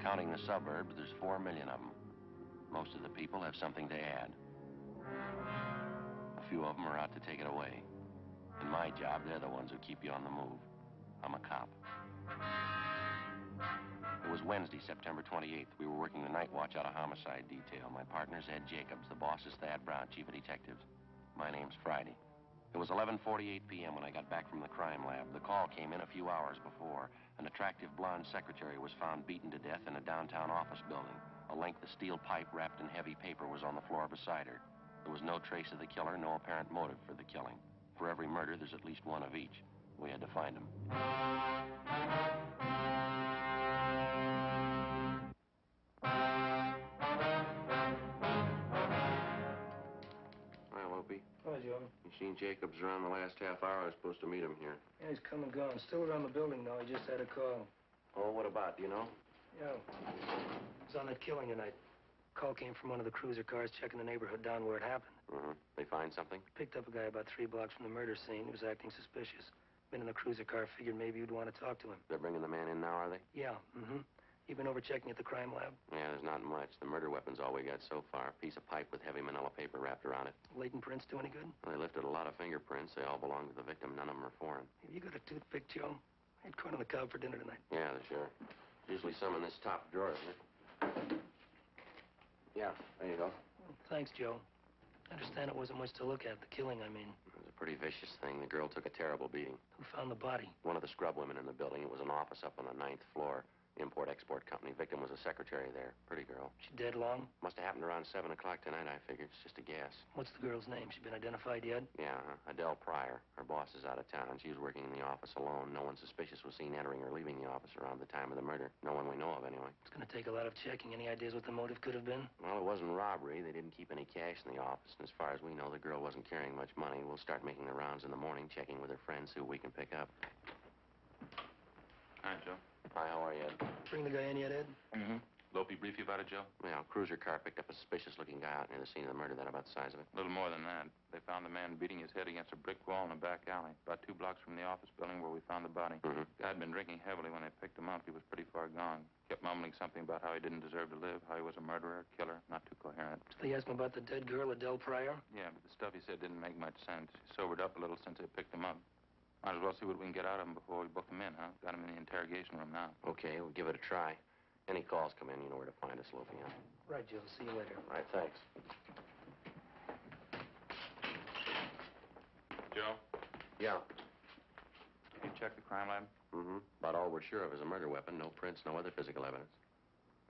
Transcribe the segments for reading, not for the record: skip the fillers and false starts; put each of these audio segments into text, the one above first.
Counting the suburbs, there's 4 million of them. Most of the people have something to add. A few of them are out to take it away. In my job, they're the ones who keep you on the move. I'm a cop. It was Wednesday, September 28th. We were working the night watch out of homicide detail. My partner's Ed Jacobs. The boss is Thad Brown, chief of detectives. My name's Friday. It was 11:48 p.m. when I got back from the crime lab. The call came in a few hours before. An attractive blonde secretary was found beaten to death in a downtown office building. A length of steel pipe wrapped in heavy paper was on the floor beside her. There was no trace of the killer, no apparent motive for the killing. For every murder, there's at least one of each. We had to find him. Hi, Opie. Hi, Joe. You seen Jacobs around the last half hour? I was supposed to meet him here. Yeah, he's come and gone. Still around the building, though. He just had a call. Oh, what about? Do you know? Yeah. It was on that killing tonight. Call came from one of the cruiser cars checking the neighborhood down where it happened. Mm-hmm. They find something? Picked up a guy about 3 blocks from the murder scene. He was acting suspicious. Been in the cruiser car, figured maybe you'd want to talk to him. They're bringing the man in now, are they? Yeah, You've been over checking at the crime lab? Yeah, there's not much. The murder weapon's all we got so far. A piece of pipe with heavy manila paper wrapped around it. Latent prints do any good? Well, they lifted a lot of fingerprints. They all belong to the victim. None of them are foreign. Have you got a toothpick, Joe? I had corn on the cob for dinner tonight. Yeah, sure. Usually some in this top drawer, isn't it? Yeah, there you go. Well, thanks, Joe. I understand it wasn't much to look at, the killing, I mean. It was a pretty vicious thing. The girl took a terrible beating. Who found the body? One of the scrub women in the building. It was an office up on the 9th floor. Import-export company. Victim was a secretary there. Pretty girl. She dead long? Must have happened around 7 o'clock tonight, I figured. It's just a guess. What's the girl's name? She been identified yet? Yeah, Adele Pryor. Her boss is out of town. She was working in the office alone. No one suspicious was seen entering or leaving the office around the time of the murder. No one we know of, anyway. It's going to take a lot of checking. Any ideas what the motive could have been? Well, it wasn't robbery. They didn't keep any cash in the office. And as far as we know, the girl wasn't carrying much money. We'll start making the rounds in the morning, checking with her friends, see what we can pick up. Hi, Joe. Hi, how are you, Ed? Bring the guy in yet, Ed? Mm-hmm. Lopey brief you about it, Joe? Yeah, a cruiser car picked up a suspicious-looking guy out near the scene of the murder. That about the size of it? A little more than that. They found the man beating his head against a brick wall in a back alley, about 2 blocks from the office building where we found the body. Mm-hmm. Guy had been drinking heavily when they picked him up. He was pretty far gone. Kept mumbling something about how he didn't deserve to live, how he was a murderer, killer. Not too coherent. Did they ask him about the dead girl, Adele Pryor? Yeah, but the stuff he said didn't make much sense. He sobered up a little since they picked him up. Might as well see what we can get out of him before we book him in, huh? Got him in the interrogation room now. Okay, we'll give it a try. Any calls come in, you know where to find us, Loafy, huh? Right, Joe. See you later. All right, thanks. Joe? Yeah. You check the crime lab? Mm-hmm. About all we're sure of is a murder weapon. No prints, no other physical evidence.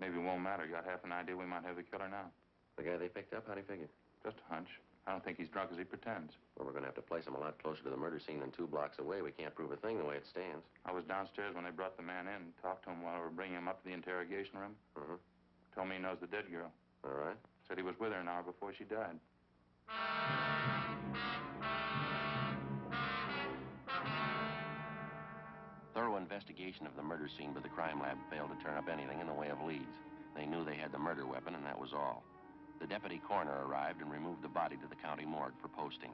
Maybe it won't matter. Got half an idea we might have the killer now. The guy they picked up, how'd he figure? Just a hunch. I don't think he's drunk as he pretends. Well, we're going to have to place him a lot closer to the murder scene than 2 blocks away. We can't prove a thing the way it stands. I was downstairs when they brought the man in and talked to him while we were bringing him up to the interrogation room. Mm-hmm. Told me he knows the dead girl. All right. Said he was with her an hour before she died. Thorough investigation of the murder scene by the crime lab failed to turn up anything in the way of leads. They knew they had the murder weapon, and that was all. The deputy coroner arrived and removed the body to the county morgue for posting.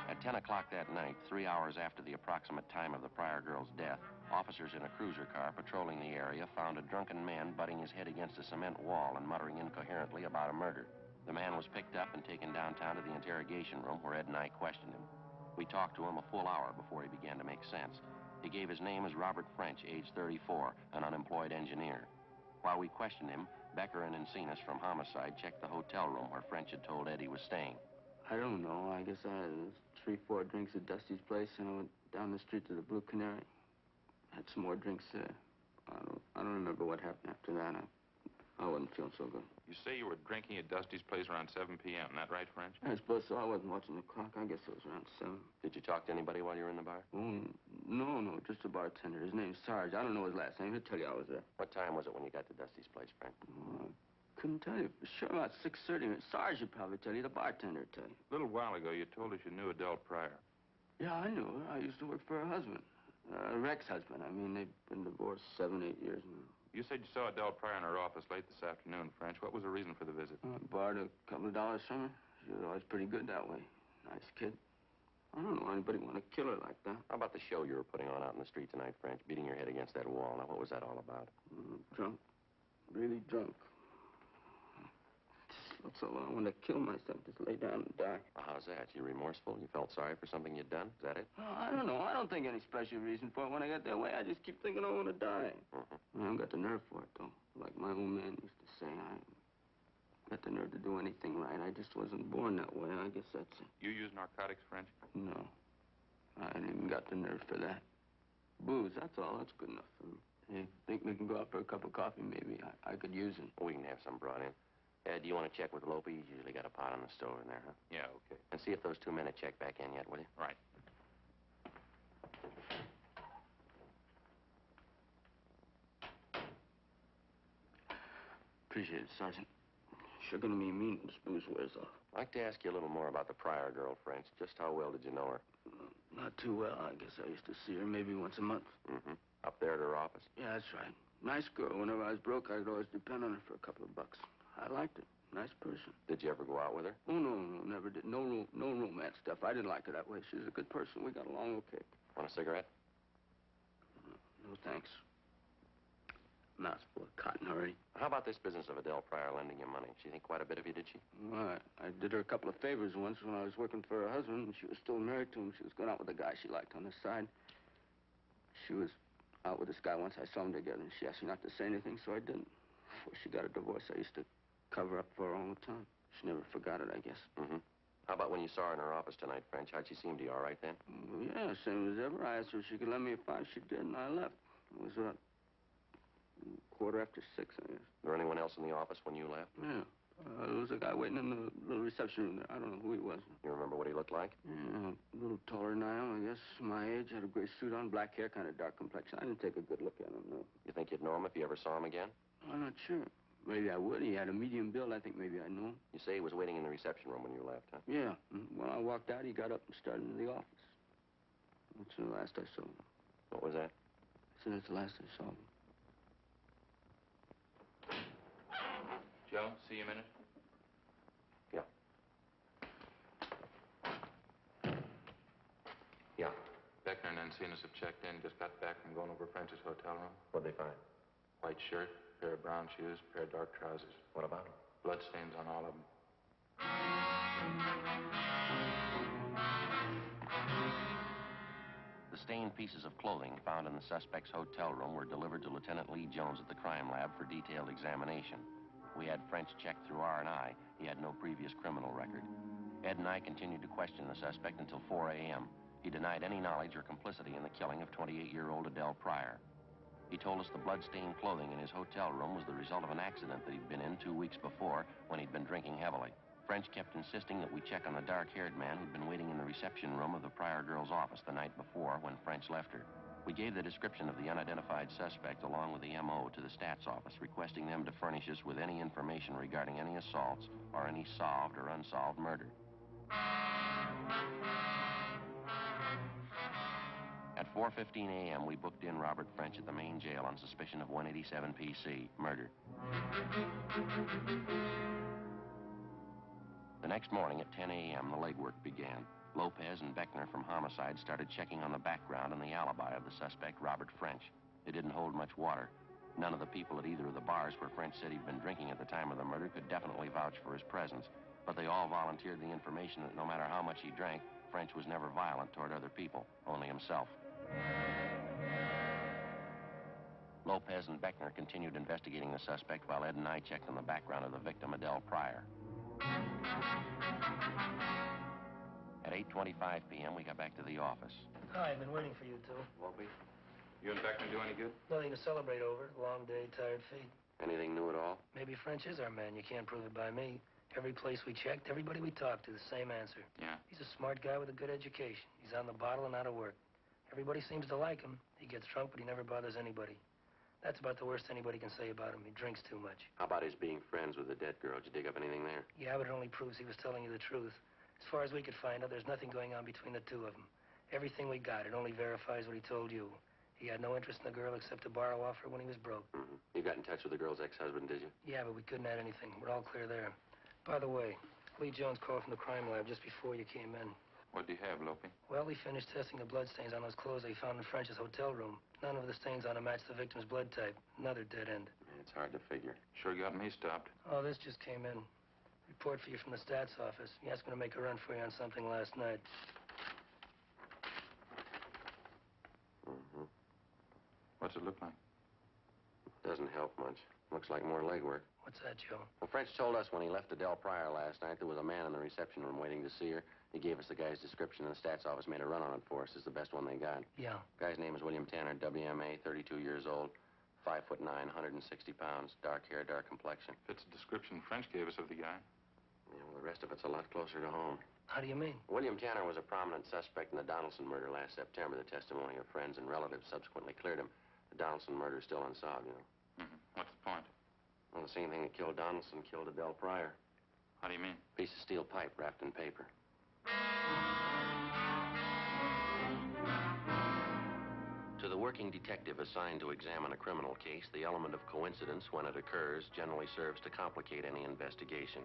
At 10 o'clock that night, 3 hours after the approximate time of the Pryor girl's death, officers in a cruiser car patrolling the area found a drunken man butting his head against a cement wall and muttering incoherently about a murder. The man was picked up and taken downtown to the interrogation room where Ed and I questioned him. We talked to him a full hour before he began to make sense. He gave his name as Robert French, age 34, an unemployed engineer. While we questioned him, Becker and Encinas from Homicide checked the hotel room where French had told Ed he was staying. I don't know. I guess I had 3-4 drinks at Dusty's place, and I went down the street to the Blue Canary. Had some more drinks there. I don't remember what happened after that. I wasn't feeling so good. You say you were drinking at Dusty's place around 7 p.m., that right, French? I suppose so. I wasn't watching the clock. I guess it was around 7. Did you talk to anybody while you were in the bar? Oh, no, just a bartender. His name's Sarge. I don't know his last name. He'll tell you I was there. What time was it when you got to Dusty's place, Frank? I couldn't tell you. Sure, about 6:30. Sarge would probably tell you. The bartender would tell you. A little while ago, you told us you knew Adele Pryor. Yeah, I knew her. I used to work for her husband. Rex's husband. I mean, they've been divorced 7-8 years now. You said you saw Adele Pryor in her office late this afternoon, French. What was the reason for the visit? I borrowed a couple of dollars from her. She was always pretty good that way. Nice kid. I don't know anybody want to kill her like that. How about the show you were putting on out in the street tonight, French? Beating your head against that wall. Now, what was that all about? Drunk. Really drunk. Just felt so long I wanted to kill myself. Just lay down and die. Well, how's that? You remorseful? You felt sorry for something you'd done? Is that it? Oh, I don't know. I don't think any special reason for it. When I get that way, I just keep thinking I want to die. I haven't got the nerve for it, though. Like my old man used to say, I got the nerve to do anything right. I just wasn't born that way. I guess that's it. You use narcotics, French? No. I ain't even got the nerve for that. Booze, that's all. That's good enough for me. Hey, think we can go out for a cup of coffee, maybe? I could use it. We can have some brought in. Ed, do you want to check with Lope? He's usually got a pot on the stove in there, huh? Yeah, okay. And see if those 2 men have checked back in yet, will you? Right. Appreciate it, Sergeant. Sure gonna be mean when this booze wears off. I'd like to ask you a little more about the Pryor girl, French. Just how well did you know her? Not too well. I guess I used to see her maybe once a month. Up there at her office? Yeah, that's right. Nice girl. Whenever I was broke, I could always depend on her for a couple of bucks. I liked her. Nice person. Did you ever go out with her? Oh, no, never did. No romance stuff. I didn't like her that way. She was a good person. We got along okay. Want a cigarette? No, thanks. Mouth's full of cotton already. How about this business of Adele Pryor lending you money? She think quite a bit of you, did she? Well, I did her a couple of favors once when I was working for her husband, and she was still married to him. She was going out with a guy she liked on the side. She was out with this guy once. I saw them together, and she asked me not to say anything, so I didn't. Before she got a divorce, I used to cover up for her all the time. She never forgot it, I guess. How about when you saw her in her office tonight, French? How'd she seem to you, all right then? Well, yeah, same as ever. I asked her if she could lend me a $5. She did, and I left. It was about 6:15, I guess. Was there anyone else in the office when you left? Yeah. There was a guy waiting in the little reception room there. I don't know who he was. You remember what he looked like? Yeah, a little taller than I am, I guess. My age, had a gray suit on, black hair, kind of dark complexion. I didn't take a good look at him, no. You think you'd know him if you ever saw him again? I'm not sure. Maybe I would. He had a medium build. I think maybe I knew him. You say he was waiting in the reception room when you left, huh? Yeah. When I walked out, he got up and started into the office. That's the last I saw him. What was that? I said that's the last I saw him. Joe, see you a minute. Yeah. Yeah. Beckner and Encinas have checked in. Just got back from going over French's hotel room. What'd they find? White shirt, pair of brown shoes, pair of dark trousers. What about him? Bloodstains on all of them. The stained pieces of clothing found in the suspect's hotel room were delivered to Lieutenant Lee Jones at the crime lab for detailed examination. We had French checked through R&I. He had no previous criminal record. Ed and I continued to question the suspect until 4 a.m. He denied any knowledge or complicity in the killing of 28-year-old Adele Pryor. He told us the blood-stained clothing in his hotel room was the result of an accident that he'd been in 2 weeks before when he'd been drinking heavily. French kept insisting that we check on the dark-haired man who'd been waiting in the reception room of the Pryor girl's office the night before when French left her. We gave the description of the unidentified suspect along with the M.O. to the stats office, requesting them to furnish us with any information regarding any assaults or any solved or unsolved murder. At 4:15 a.m., we booked in Robert French at the main jail on suspicion of 187 PC, murder. The next morning at 10 a.m., the legwork began. Lopez and Beckner from Homicide started checking on the background and the alibi of the suspect, Robert French. It didn't hold much water. None of the people at either of the bars where French said he'd been drinking at the time of the murder could definitely vouch for his presence, but they all volunteered the information that no matter how much he drank, French was never violent toward other people, only himself. Lopez and Beckner continued investigating the suspect while Ed and I checked on the background of the victim, Adele Pryor. At 8:25 p.m., we got back to the office. Hi, I've been waiting for you two. Wolpe, you and Beckner do any good? Nothing to celebrate over. Long day, tired feet. Anything new at all? Maybe French is our man. You can't prove it by me. Every place we checked, everybody we talked to, the same answer. Yeah. He's a smart guy with a good education. He's on the bottle and out of work. Everybody seems to like him. He gets drunk, but he never bothers anybody. That's about the worst anybody can say about him. He drinks too much. How about his being friends with the dead girl? Did you dig up anything there? Yeah, but it only proves he was telling you the truth. As far as we could find out, there's nothing going on between the two of them. Everything we got, it only verifies what he told you. He had no interest in the girl except to borrow off her when he was broke. You got in touch with the girl's ex-husband, did you? Yeah, but we couldn't add anything. We're all clear there. By the way, Lee Jones called from the crime lab just before you came in. What do you have, Lope? Well, we finished testing the bloodstains on those clothes they found in French's hotel room. None of the stains on them matched the victim's blood type. Another dead end. It's hard to figure. Sure got me stopped. Oh, this just came in. Report for you from the stats office. He asked me to make a run for you on something last night. Mm-hmm. What's it look like? Doesn't help much. Looks like more legwork. What's that, Joe? Well, French told us when he left Adele Pryor last night there was a man in the reception room waiting to see her. He gave us the guy's description, and the stats office made a run on it for us. It's the best one they got. Yeah. Guy's name is William Tanner, WMA, 32 years old, 5'9", 160 pounds, dark hair, dark complexion. Fits the description French gave us of the guy. Yeah, well, the rest of it's a lot closer to home. How do you mean? William Tanner was a prominent suspect in the Donaldson murder last September. The testimony of friends and relatives subsequently cleared him. The Donaldson murder is still unsolved, you know. Mm-hmm. What's the point? Well, the same thing that killed Donaldson killed Adele Pryor. How do you mean? Piece of steel pipe wrapped in paper. To the working detective assigned to examine a criminal case, the element of coincidence, when it occurs, generally serves to complicate any investigation.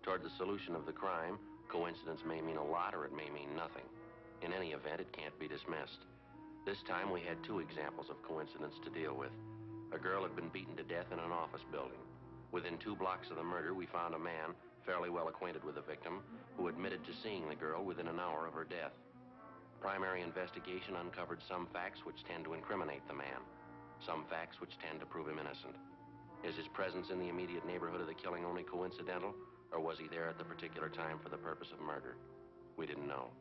Toward the solution of the crime, coincidence may mean a lot or it may mean nothing. In any event, it can't be dismissed. This time, we had two examples of coincidence to deal with. A girl had been beaten to death in an office building. Within 2 blocks of the murder, we found a man, fairly well acquainted with the victim, who admitted to seeing the girl within an hour of her death. Primary investigation uncovered some facts which tend to incriminate the man, some facts which tend to prove him innocent. Is his presence in the immediate neighborhood of the killing only coincidental, or was he there at the particular time for the purpose of murder? We didn't know.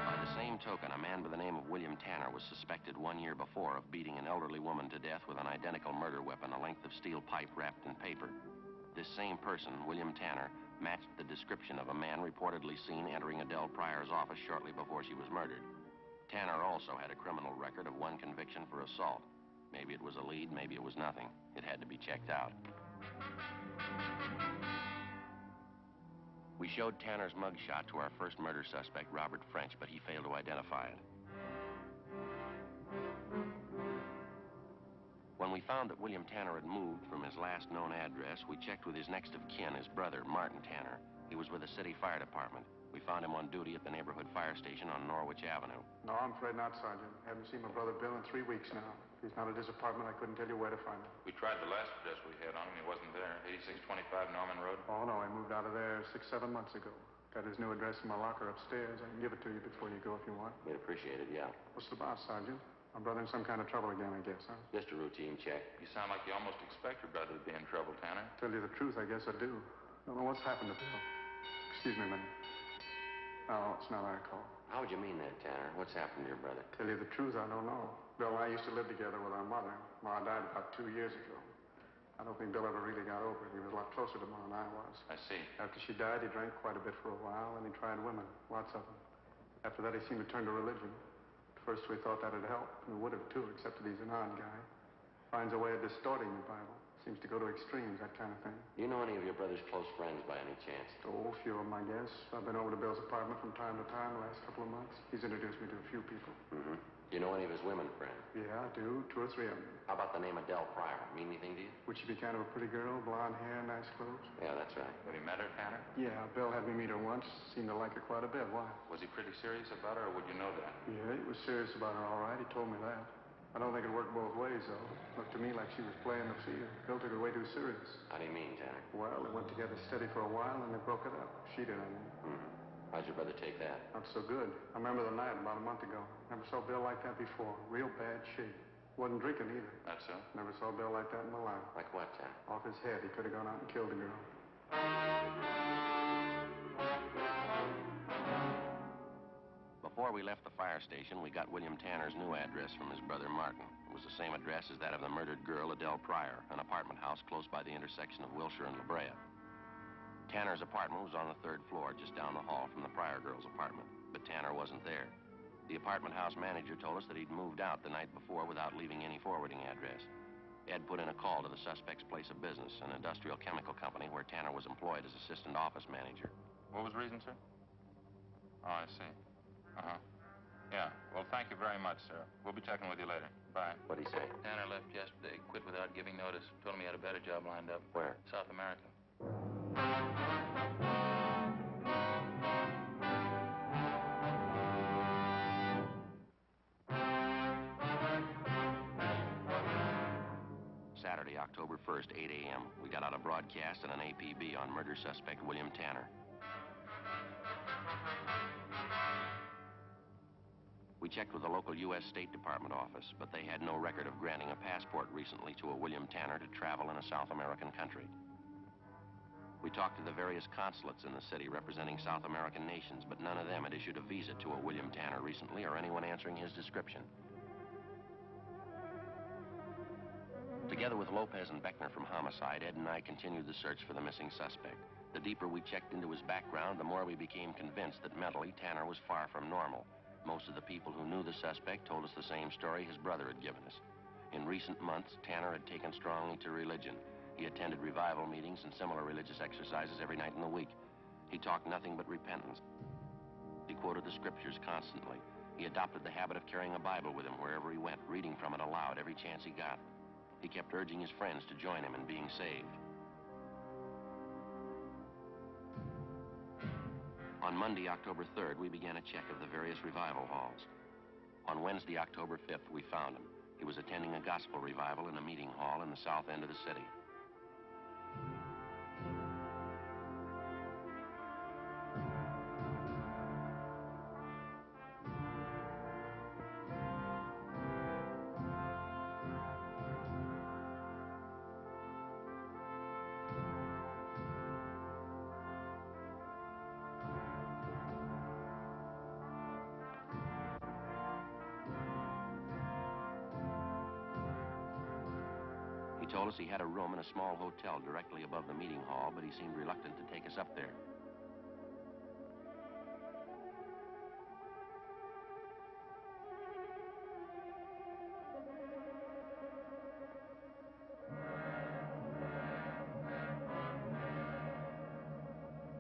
By the same token, a man by the name of William Tanner was suspected 1 year before of beating an elderly woman to death with an identical murder weapon, a length of steel pipe wrapped in paper. This same person, William Tanner, matched the description of a man reportedly seen entering Adele Pryor's office shortly before she was murdered. Tanner also had a criminal record of 1 conviction for assault. Maybe it was a lead, maybe it was nothing. It had to be checked out. We showed Tanner's mugshot to our first murder suspect, Robert French, but he failed to identify it. When we found that William Tanner had moved from his last known address, we checked with his next of kin, his brother, Martin Tanner. He was with the city fire department. We found him on duty at the neighborhood fire station on Norwich Avenue. No, I'm afraid not, Sergeant. I haven't seen my brother Bill in 3 weeks now. If he's not at his apartment, I couldn't tell you where to find him. We tried the last address we had on him. He wasn't there. 8625 Norman Road. Oh, no, I moved out of there 6, 7 months ago. Got his new address in my locker upstairs. I can give it to you before you go if you want. We'd appreciate it, yeah. What's it about, Sergeant? My brother in some kind of trouble again, I guess, huh? Just a routine check. You sound like you almost expect your brother to be in trouble, Tanner. Tell you the truth, I guess I do. Don't know what's happened to Bill. Excuse me a minute. No, it's not our call. How would you mean that, Tanner? What's happened to your brother? Tell you the truth, I don't know. Bill and I used to live together with our mother. Ma died about 2 years ago. I don't think Bill ever really got over it. He was a lot closer to Ma than I was. I see. After she died, he drank quite a bit for a while, and he tried women, lots of them. After that, he seemed to turn to religion. At first, we thought that'd help, and it would have, too, except that he's an odd guy. Finds a way of distorting the Bible. Seems to go to extremes, that kind of thing. Do you know any of your brother's close friends by any chance? Oh, a few of them, I guess. I've been over to Bill's apartment from time to time the last couple of months. He's introduced me to a few people. Mm-hmm. Do you know any of his women friends? Yeah, I do. 2 or 3 of them. How about the name Adele Pryor? Mean anything to you? Would she be kind of a pretty girl? Blonde hair, nice clothes? Yeah, that's right. Have you met her, Tanner? Yeah, Bill had me meet her once. Seemed to like her quite a bit. Why? Was he pretty serious about her, or would you know that? Yeah, he was serious about her, all right. He told me that. I don't think it worked both ways, though. Looked to me like she was playing the field. Bill took it way too serious. How do you mean, Tanner? Well, they went together steady for a while, and they broke it up. She did, I mean. Mm-hmm. How'd your brother take that? Not so good. I remember the night about a month ago. Never saw Bill like that before. Real bad shape. Wasn't drinking either. That's so? Never saw Bill like that in my life. Like what, Tanner? Off his head, he could have gone out and killed the girl. Before we left the fire station, we got William Tanner's new address from his brother Martin. It was the same address as that of the murdered girl, Adele Pryor, an apartment house close by the intersection of Wilshire and La Brea. Tanner's apartment was on the 3rd floor, just down the hall from the Pryor girl's apartment, but Tanner wasn't there. The apartment house manager told us that he'd moved out the night before without leaving any forwarding address. Ed put in a call to the suspect's place of business, an industrial chemical company where Tanner was employed as assistant office manager. What was the reason, sir? Oh, I see. Uh-huh. Yeah. Well, thank you very much, sir. We'll be checking with you later. Bye. What'd he say? Tanner left yesterday, quit without giving notice. Told him he had a better job lined up. Where? South America. Saturday, October 1st, 8 a.m. We got out a broadcast and an APB on murder suspect William Tanner. We checked with the local U.S. State Department office, but they had no record of granting a passport recently to a William Tanner to travel in a South American country. We talked to the various consulates in the city representing South American nations, but none of them had issued a visa to a William Tanner recently or anyone answering his description. Together with Lopez and Beckner from Homicide, Ed and I continued the search for the missing suspect. The deeper we checked into his background, the more we became convinced that mentally Tanner was far from normal. Most of the people who knew the suspect told us the same story his brother had given us. In recent months, Tanner had taken strongly to religion. He attended revival meetings and similar religious exercises every night in the week. He talked nothing but repentance. He quoted the scriptures constantly. He adopted the habit of carrying a Bible with him wherever he went, reading from it aloud every chance he got. He kept urging his friends to join him in being saved. On Monday, October 3rd, we began a check of the various revival halls. On Wednesday, October 5th, we found him. He was attending a gospel revival in a meeting hall in the south end of the city. He told us he had a room in a small hotel directly above the meeting hall, but he seemed reluctant to take us up there.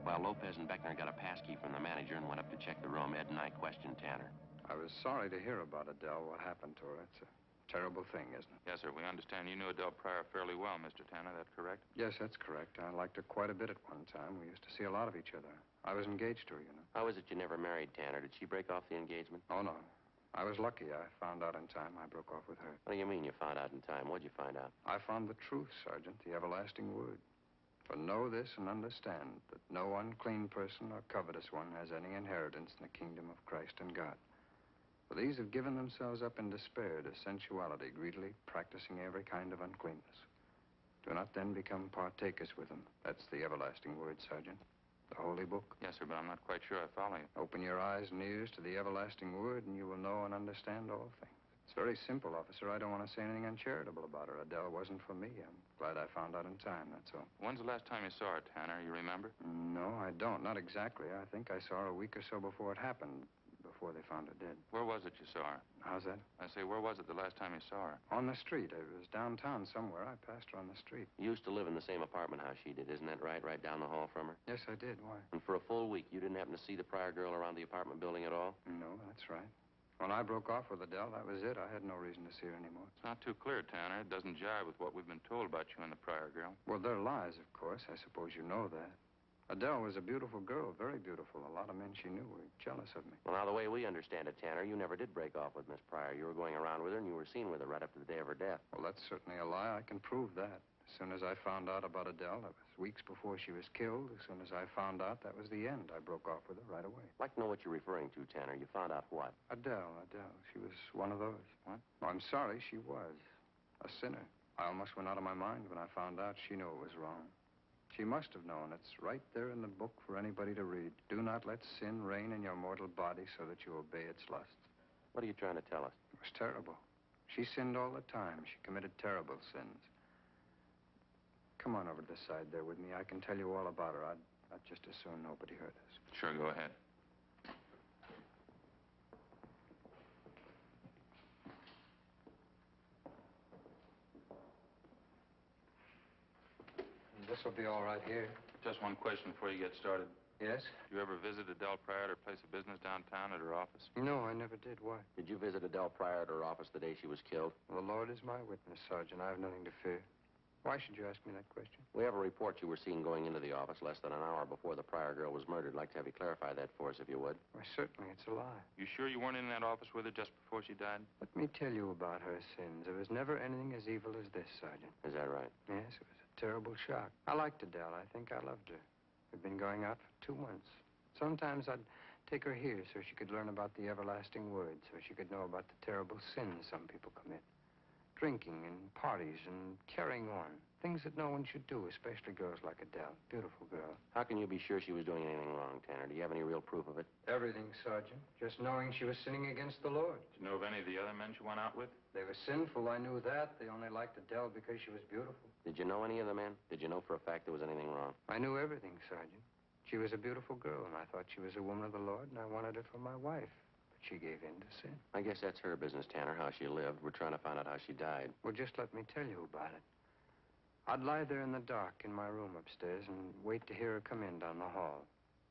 While Lopez and Beckner got a passkey from the manager and went up to check the room, Ed and I questioned Tanner. I was sorry to hear about Adele, what happened to her. It's a terrible thing, isn't it? Yes, sir. We understand you knew Adele Pryor fairly well, Mr. Tanner. That correct? Yes, that's correct. I liked her quite a bit at one time. We used to see a lot of each other. I was engaged to her, you know. How is it you never married Tanner? Did she break off the engagement? Oh, no. I was lucky. I found out in time. I broke off with her. What do you mean you found out in time? What'd you find out? I found the truth, Sergeant, the everlasting word. For know this and understand that no unclean person or covetous one has any inheritance in the kingdom of Christ and God. For these have given themselves up in despair to sensuality, greedily practicing every kind of uncleanness. Do not then become partakers with them. That's the everlasting word, Sergeant. The holy book. Yes, sir, but I'm not quite sure I follow you. Open your eyes and ears to the everlasting word, and you will know and understand all things. It's very simple, officer. I don't want to say anything uncharitable about her. Adele wasn't for me. I'm glad I found out in time, that's all. When's the last time you saw her, Tanner? You remember? No, I don't. Not exactly. I think I saw her a week or so before it happened, before they found her dead. Where was it you saw her? How's that? I say, where was it the last time you saw her? On the street. It was downtown somewhere. I passed her on the street. You used to live in the same apartment house she did, isn't that right? Right down the hall from her? Yes, I did. Why? And for a full week, you didn't happen to see the Pryor girl around the apartment building at all? No, that's right. When I broke off with Adele, that was it. I had no reason to see her anymore. It's not too clear, Tanner. It doesn't jive with what we've been told about you and the Pryor girl. Well, they're lies, of course. I suppose you know that. Adele was a beautiful girl, very beautiful. A lot of men she knew were jealous of me. Well, now, the way we understand it, Tanner, you never did break off with Miss Pryor. You were going around with her, and you were seen with her right up to the day of her death. Well, that's certainly a lie. I can prove that. As soon as I found out about Adele, that was weeks before she was killed. As soon as I found out, that was the end. I broke off with her right away. I'd like to know what you're referring to, Tanner. You found out what? Adele. She was one of those. What? Well, I'm sorry, she was. A sinner. I almost went out of my mind when I found out she knew it was wrong. She must have known. It's right there in the book for anybody to read. Do not let sin reign in your mortal body so that you obey its lusts. What are you trying to tell us? It was terrible. She sinned all the time. She committed terrible sins. Come on over to the side there with me. I can tell you all about her. I'd just as soon nobody heard us. Sure, go ahead. This will be all right here. Just one question before you get started. Yes? Did you ever visit Adele Pryor at her place of business downtown at her office? No, I never did. Why? Did you visit Adele Pryor at her office the day she was killed? Well, the Lord is my witness, Sergeant. I have nothing to fear. Why should you ask me that question? We have a report you were seen going into the office less than an hour before the Pryor girl was murdered. I'd like to have you clarify that for us, if you would. Why, certainly, it's a lie. You sure you weren't in that office with her just before she died? Let me tell you about her sins. There was never anything as evil as this, Sergeant. Is that right? Yes, it was a terrible shock. I liked Adele. I think I loved her. We'd been going out for 2 months. Sometimes I'd take her here so she could learn about the everlasting word, so she could know about the terrible sins some people commit. Drinking and parties and carrying on. Things that no one should do, especially girls like Adele. Beautiful girl. How can you be sure she was doing anything wrong, Tanner? Do you have any real proof of it? Everything, Sergeant. Just knowing she was sinning against the Lord. Did you know of any of the other men she went out with? They were sinful, I knew that. They only liked Adele because she was beautiful. Did you know any of the men? Did you know for a fact there was anything wrong? I knew everything, Sergeant. She was a beautiful girl, and I thought she was a woman of the Lord, and I wanted her for my wife. But she gave in to sin. I guess that's her business, Tanner, how she lived. We're trying to find out how she died. Well, just let me tell you about it. I'd lie there in the dark in my room upstairs and wait to hear her come in down the hall.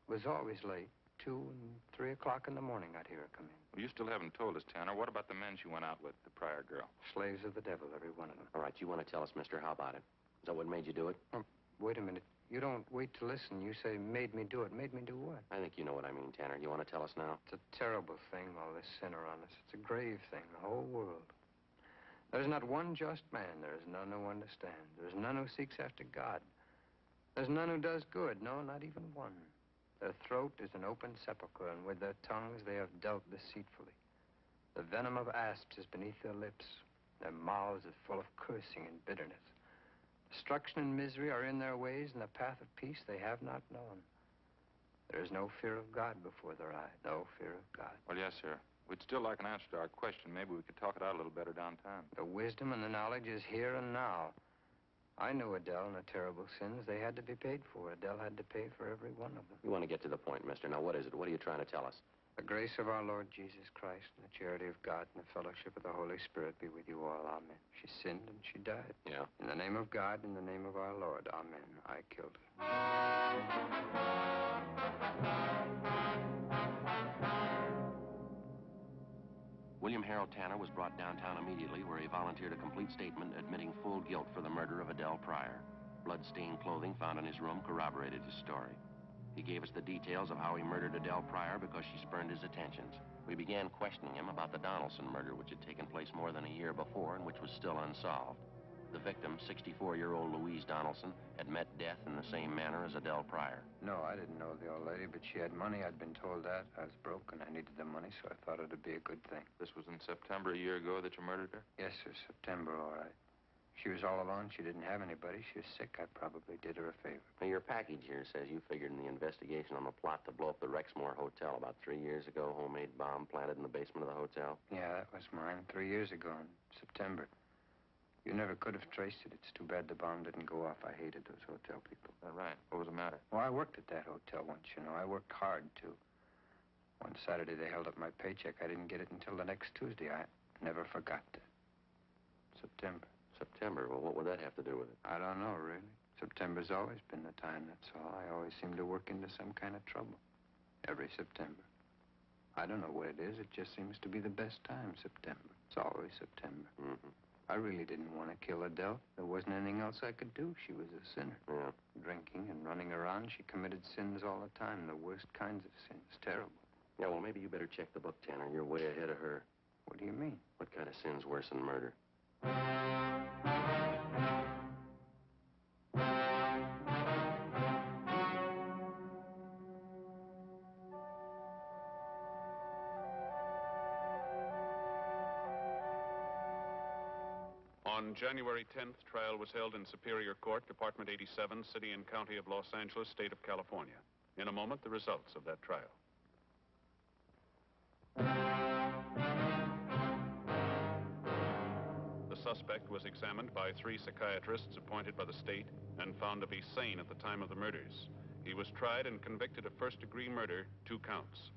It was always late. 2 and 3 o'clock in the morning, I'd hear her come in. Well, you still haven't told us, Tanner. What about the men she went out with, the Pryor girl? Slaves of the devil, every one of them. All right, you want to tell us, mister, how about it? Is that what made you do it? Oh, wait a minute. You don't wait to listen. You say, made me do it. Made me do what? I think you know what I mean, Tanner. You want to tell us now? It's a terrible thing, all this sin around us. It's a grave thing, the whole world. There's not one just man. There is none who understands. There is none who seeks after God. There's none who does good. No, not even one. Their throat is an open sepulchre, and with their tongues they have dealt deceitfully. The venom of asps is beneath their lips. Their mouths are full of cursing and bitterness. Destruction and misery are in their ways, and the path of peace they have not known. There is no fear of God before their eyes. No fear of God. Well, yes, sir. We'd still like an answer to our question. Maybe we could talk it out a little better downtown. The wisdom and the knowledge is here and now. I knew Adele and her terrible sins. They had to be paid for. Adele had to pay for every one of them. You want to get to the point, mister. Now, what is it? What are you trying to tell us? The grace of our Lord Jesus Christ and the charity of God and the fellowship of the Holy Spirit be with you all. Amen. She sinned and she died. Yeah. In the name of God, in the name of our Lord. Amen. I killed her. William Harold Tanner was brought downtown immediately, where he volunteered a complete statement admitting full guilt for the murder of Adele Pryor. Blood-stained clothing found in his room corroborated his story. He gave us the details of how he murdered Adele Pryor because she spurned his attentions. We began questioning him about the Donaldson murder, which had taken place more than a year before and which was still unsolved. The victim, 64-year-old Louise Donaldson, had met death in the same manner as Adele Pryor. No, I didn't know the old lady, but she had money. I'd been told that. I was broke and I needed the money, so I thought it'd be a good thing. This was in September a year ago that you murdered her? Yes, sir, September, all right. She was all alone. She didn't have anybody. She was sick. I probably did her a favor. Now, your package here says you figured in the investigation on the plot to blow up the Rexmore Hotel about 3 years ago, homemade bomb planted in the basement of the hotel. Yeah, that was mine 3 years ago in September. You never could have traced it. It's too bad the bomb didn't go off. I hated those hotel people. Is that right? What was the matter? Well, I worked at that hotel once, you know. I worked hard, too. One Saturday, they held up my paycheck. I didn't get it until the next Tuesday. I never forgot that. September. September? Well, what would that have to do with it? I don't know, really. September's always been the time, that's all. I always seem to work into some kind of trouble. Every September. I don't know what it is. It just seems to be the best time, September. It's always September. Mm-hmm. I really didn't want to kill Adele. There wasn't anything else I could do. She was a sinner. Yeah. Drinking and running around, she committed sins all the time, the worst kinds of sins. Terrible. Yeah, well, maybe you better check the book, Tanner. You're way ahead of her. What do you mean? What kind of sin's worse than murder? On January 10th, trial was held in Superior Court, Department 87, City and County of Los Angeles, State of California. In a moment, the results of that trial. The suspect was examined by 3 psychiatrists appointed by the state and found to be sane at the time of the murders. He was tried and convicted of first-degree murder, 2 counts.